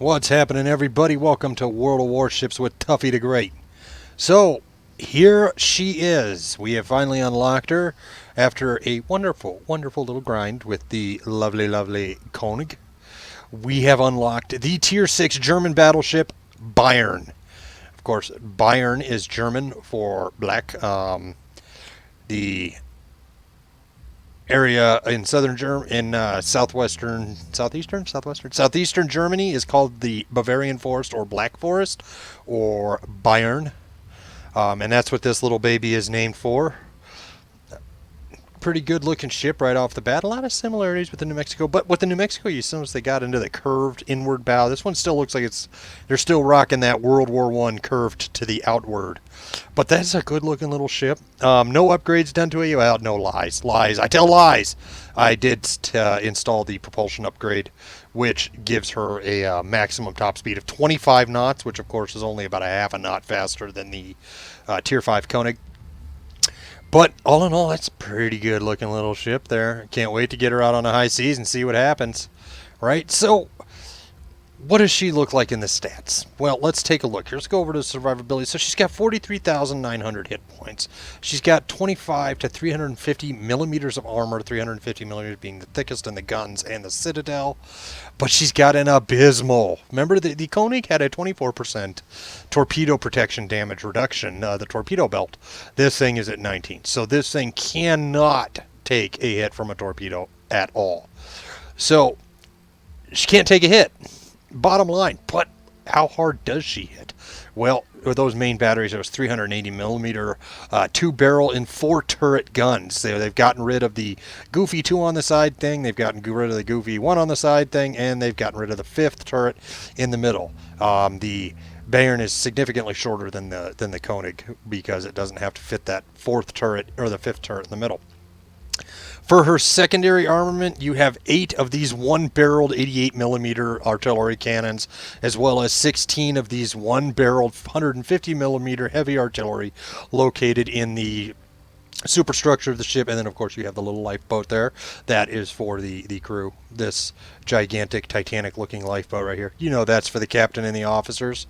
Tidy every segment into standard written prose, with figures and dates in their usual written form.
What's happening, everybody? Welcome to World of Warships with Tuffy the Great. So, here she is. We have finally unlocked her after a wonderful, wonderful little grind with the lovely, lovely Koenig. We have unlocked the Tier 6 German battleship, Bayern. Of course, Bayern is German for black. The area in southeastern Germany is called the Bavarian Forest or Black Forest or Bayern, and that's what this little baby is named for. Pretty good looking ship right off the bat. A lot of similarities with the New Mexico, but with the New Mexico, you notice they got into the curved inward bow. This one still looks like they're still rocking that World War I curved to the outward. But that's a good looking little ship. No upgrades done to it. Well, no lies. I tell lies. I did install the propulsion upgrade, which gives her a maximum top speed of 25 knots, which of course is only about a half a knot faster than the Tier 5 Koenig. But all in all, that's a pretty good looking little ship there. Can't wait to get her out on the high seas and see what happens. Right? So, what does she look like in the stats? Well, let's take a look here. Let's go over to survivability. So she's got 43,900 hit points. She's got 25 to 350 millimeters of armor, 350 millimeters being the thickest in the guns and the Citadel. But she's got an abysmal. Remember, the Koenig had a 24% torpedo protection damage reduction, the torpedo belt. This thing is at 19. So this thing cannot take a hit from a torpedo at all. So she can't take a hit. Bottom line, but how hard does she hit? Well, with those main batteries, it was 380 millimeter, 2-barrel and 4-turret guns. They've gotten rid of the goofy 2 on the side thing. They've gotten rid of the goofy 1 on the side thing, and they've gotten rid of the 5th turret in the middle. The Bayern is significantly shorter than the Koenig because it doesn't have to fit that 4th turret or the 5th turret in the middle. For her secondary armament, you have 8 of these 1-barreled 88 millimeter artillery cannons, as well as 16 of these 1-barreled 150 millimeter heavy artillery located in the superstructure of the ship. And then, of course, you have the little lifeboat there. That is for the crew. This gigantic, Titanic-looking lifeboat right here. You know that's for the captain and the officers.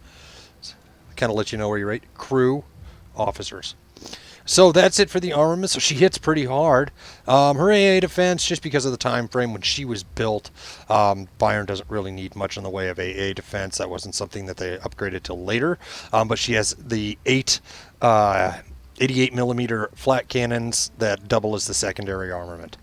Kind of let you know where you're at. Crew, officers. So that's it for the armament. So she hits pretty hard. Her AA defense, just because of the time frame when she was built, Bayern doesn't really need much in the way of AA defense. That wasn't something that they upgraded till later. But she has the 8 88 millimeter flat cannons that double as the secondary armament.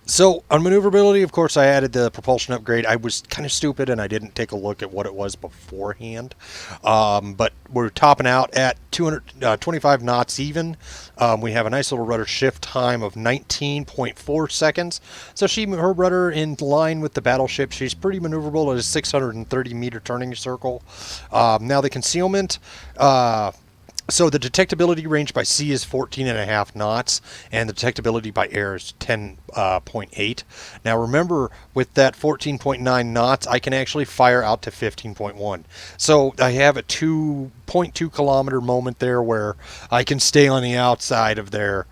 So, on maneuverability, of course, I added the propulsion upgrade. I was kind of stupid, and I didn't take a look at what it was beforehand. But we're topping out at 225 knots even. We have a nice little rudder shift time of 19.4 seconds. So, her rudder in line with the battleship, she's pretty maneuverable at a 630-meter turning circle. Now, the concealment... So the detectability range by sea is 14.5 knots, and the detectability by air is 10.8. Now remember, with that 14.9 knots, I can actually fire out to 15.1. So I have a 2.2 kilometer moment there where I can stay on the outside of their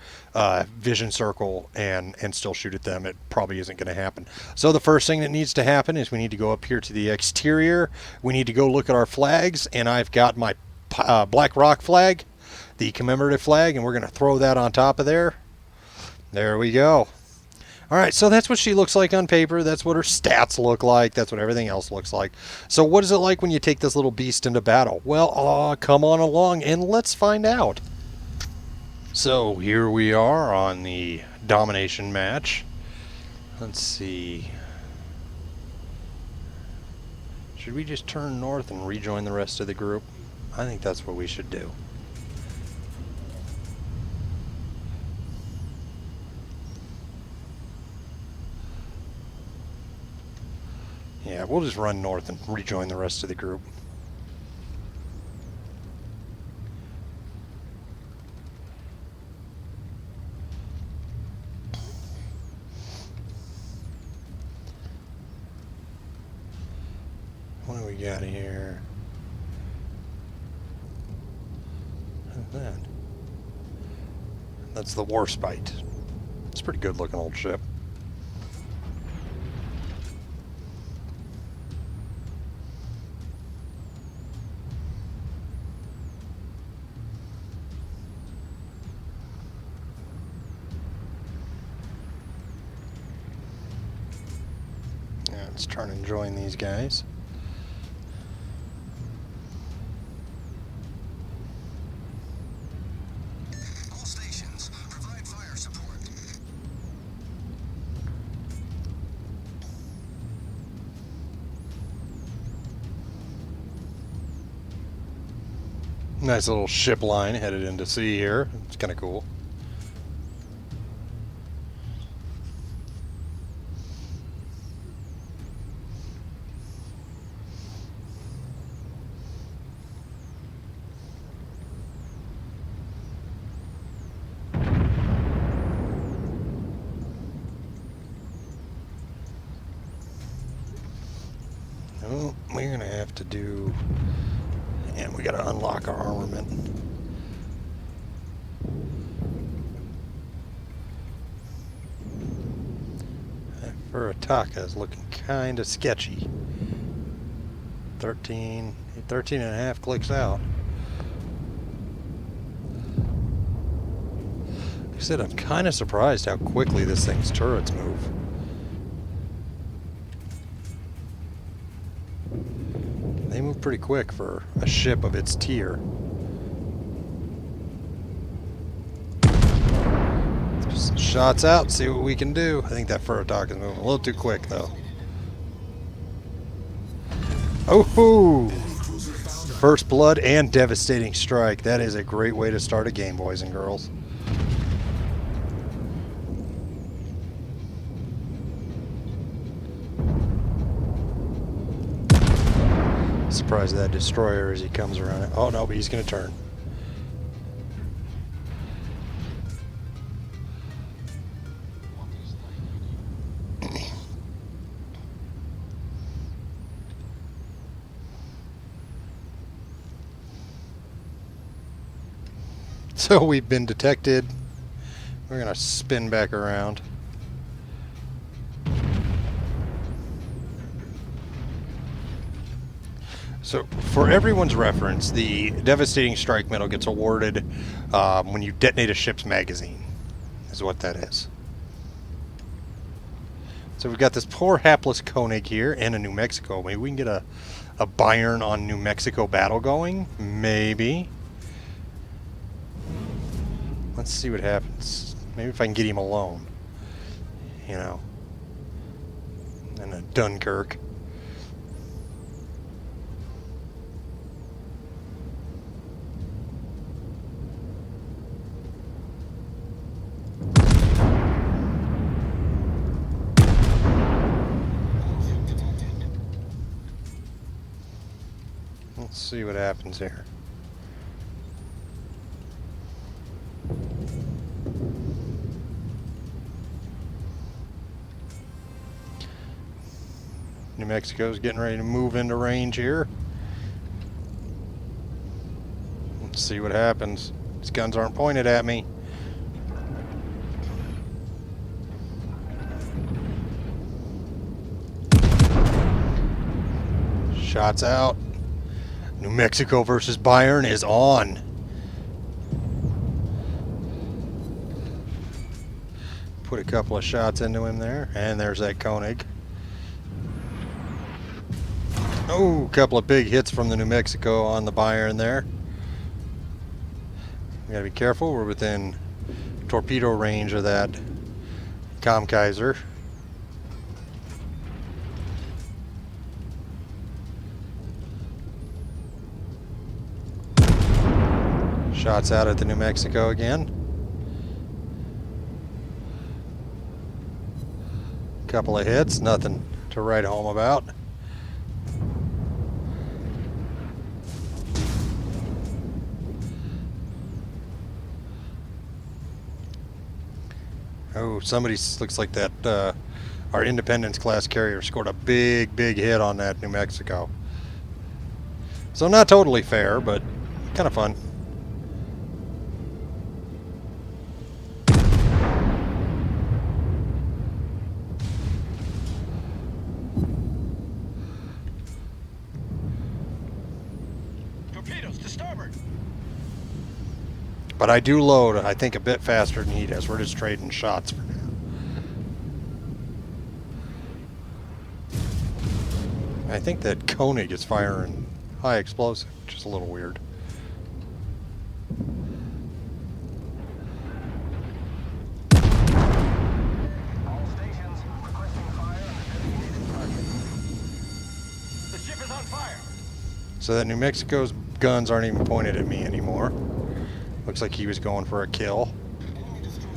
vision circle and still shoot at them. It probably isn't going to happen. So the first thing that needs to happen is we need to go up here to the exterior. We need to go look at our flags, and I've got my Black Rock flag, the commemorative flag, and we're going to throw that on top of there. There we go. Alright, so that's what she looks like on paper. That's what her stats look like. That's what everything else looks like. So what is it like when you take this little beast into battle? Well, come on along and let's find out. So here we are on the domination match. Let's see. Should we just turn north and rejoin the rest of the group? I think that's what we should do. Yeah, we'll just run north and rejoin the rest of the group. What do we got here? That. That's the Warships. It's a pretty good looking old ship. Let's turn and join these guys. All stations, provide fire support. Nice little ship line headed into sea here. It's kind of cool. Oh, we're gonna have to do, and we gotta unlock our armament. That Furataka is looking kind of sketchy. 13 and a half clicks out. Like I said, I'm kind of surprised how quickly this thing's turrets move. They move pretty quick for a ship of its tier. Some shots out, see what we can do. I think that Furataka is moving a little too quick, though. Oh-hoo! First blood and devastating strike. That is a great way to start a game, boys and girls. Surprised that destroyer as he comes around it. Oh no, but he's going to turn. So we've been detected. We're going to spin back around. So, for everyone's reference, the devastating strike medal gets awarded when you detonate a ship's magazine, is what that is. So we've got this poor hapless Koenig here and a New Mexico. Maybe we can get a Bayern on New Mexico battle going? Maybe. Let's see what happens. Maybe if I can get him alone. You know. And a Dunkirk. Let's see what happens here. New Mexico's getting ready to move into range here. Let's see what happens. These guns aren't pointed at me. Shots out. New Mexico versus Bayern is on. Put a couple of shots into him there, and there's that Koenig. Oh, a couple of big hits from the New Mexico on the Bayern there. We gotta be careful, we're within torpedo range of that Kammkaiser. Shots out at the New Mexico again. Couple of hits, nothing to write home about. Oh, somebody looks like that our Independence class carrier scored a big hit on that New Mexico. So not totally fair, but kind of fun. Torpedoes to starboard. But I do load, I think, a bit faster than he does. We're just trading shots for now. I think that Koenig is firing high explosive, which is a little weird. All stations requesting fire on the designated target. The ship is on fire. So that New Mexico's guns aren't even pointed at me anymore. Looks like he was going for a kill. Enemy destroyer.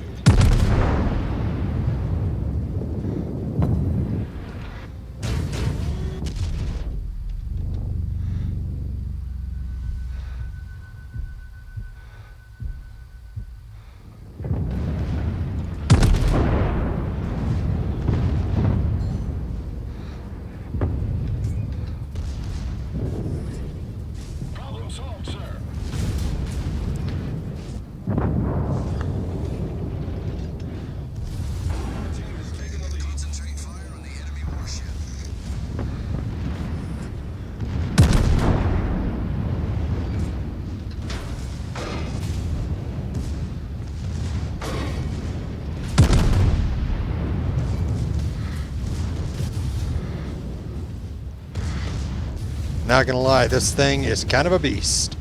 Problem solved, sir. Our team has taken the lead. Concentrate fire on the enemy warship. Not gonna lie, this thing is kind of a beast.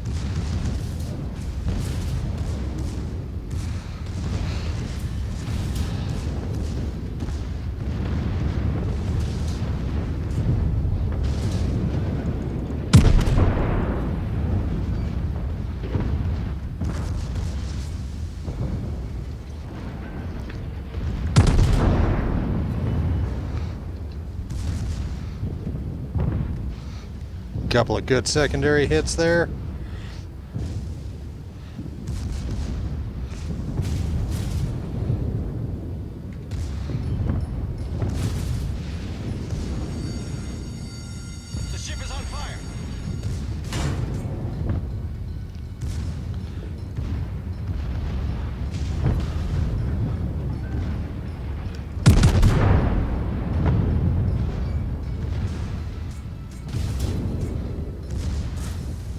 Couple of good secondary hits there. The ship is on fire.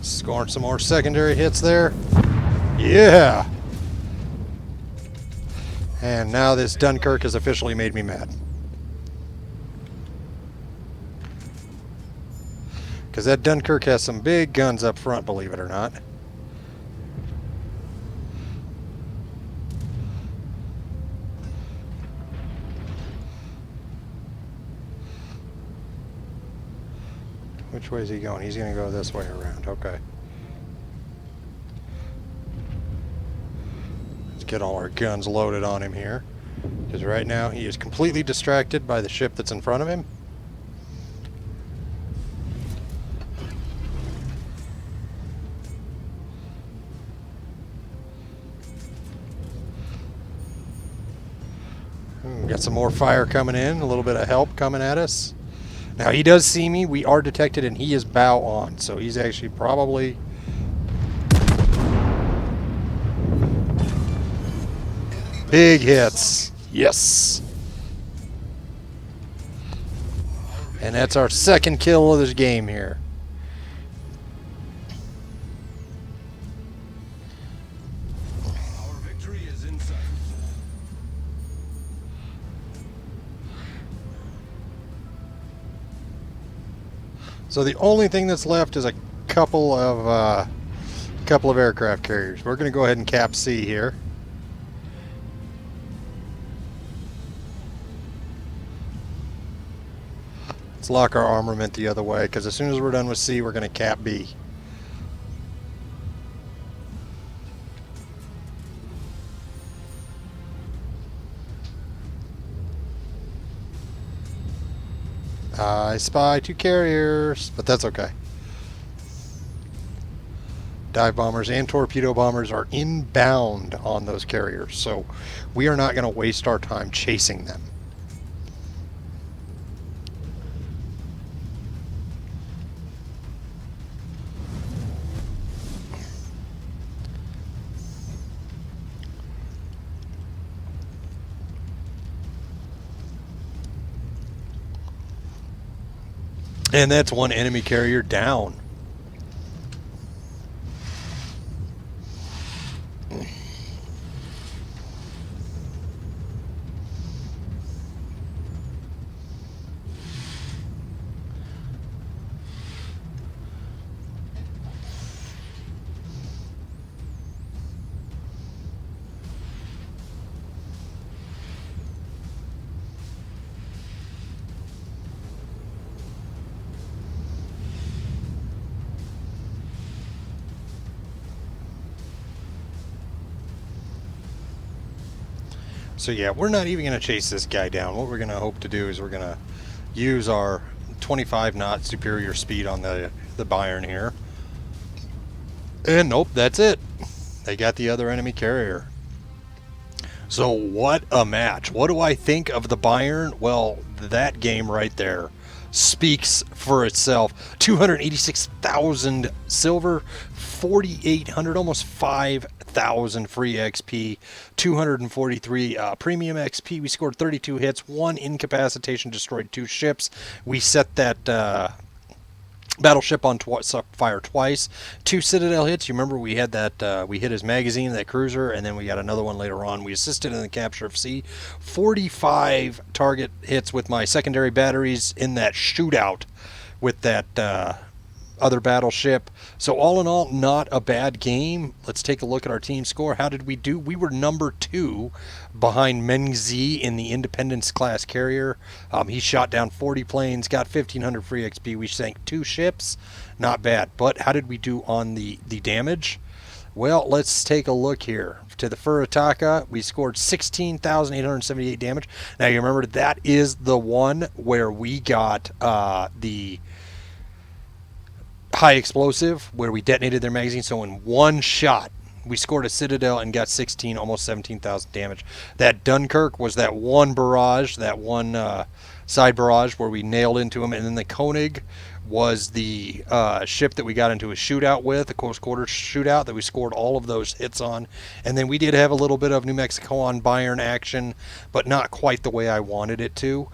Scoring some more secondary hits there. Yeah! And now this Dunkirk has officially made me mad. Because that Dunkirk has some big guns up front, believe it or not. Which way is he going? He's going to go this way around. Okay. Let's get all our guns loaded on him here. Because right now he is completely distracted by the ship that's in front of him. Got some more fire coming in. A little bit of help coming at us. Now, he does see me. We are detected, and he is bow on. So he's actually probably... Big hits. Yes. And that's our second kill of this game here. Our victory is in sight. So the only thing that's left is a couple of aircraft carriers. We're going to go ahead and cap C here. Let's lock our armament the other way, because as soon as we're done with C, we're going to cap B. I spy 2 carriers, but that's okay. Dive bombers and torpedo bombers are inbound on those carriers, so we are not going to waste our time chasing them. And that's one enemy carrier down. So yeah, we're not even going to chase this guy down. What we're going to hope to do is we're going to use our 25 knot superior speed on the Bayern here. And nope, that's it. They got the other enemy carrier. So what a match. What do I think of the Bayern? Well, that game right there speaks for itself. 286,000 silver, 4,800, almost 5,000 free XP, 243 premium XP. We scored 32 hits, 1 incapacitation, destroyed 2 ships. We set that battleship on fire twice, 2 citadel hits. You remember we had that we hit his magazine, that cruiser, and then we got another one later on. We assisted in the capture of C. 45 target hits with my secondary batteries in that shootout with that other battleship. So all in all, not a bad game. Let's take a look at our team score. How did we do? We were number 2 behind Mengzi in the Independence class carrier. He shot down 40 planes, got 1,500 free XP. We sank 2 ships. Not bad. But how did we do on the damage? Well, let's take a look here. To the Furataka, we scored 16,878 damage. Now, you remember that is the one where we got the high explosive, where we detonated their magazine. So in one shot, we scored a citadel and got 16, almost 17,000 damage. That Dunkirk was that one barrage, that one side barrage where we nailed into him. And then the Koenig was the ship that we got into a shootout with, a close quarter shootout that we scored all of those hits on. And then we did have a little bit of New Mexico on Bayern action, but not quite the way I wanted it to.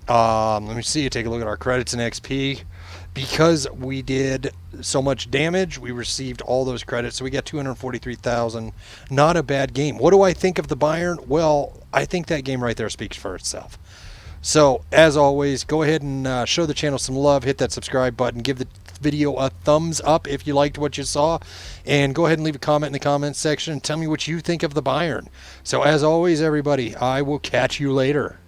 Let me see, take a look at our credits and XP. Because we did so much damage, we received all those credits, so we got 243,000. Not a bad game. What do I think of the Bayern? Well, I think that game right there speaks for itself. So, as always, go ahead and show the channel some love. Hit that subscribe button. Give the video a thumbs up if you liked what you saw. And go ahead and leave a comment in the comments section and tell me what you think of the Bayern. So, as always, everybody, I will catch you later.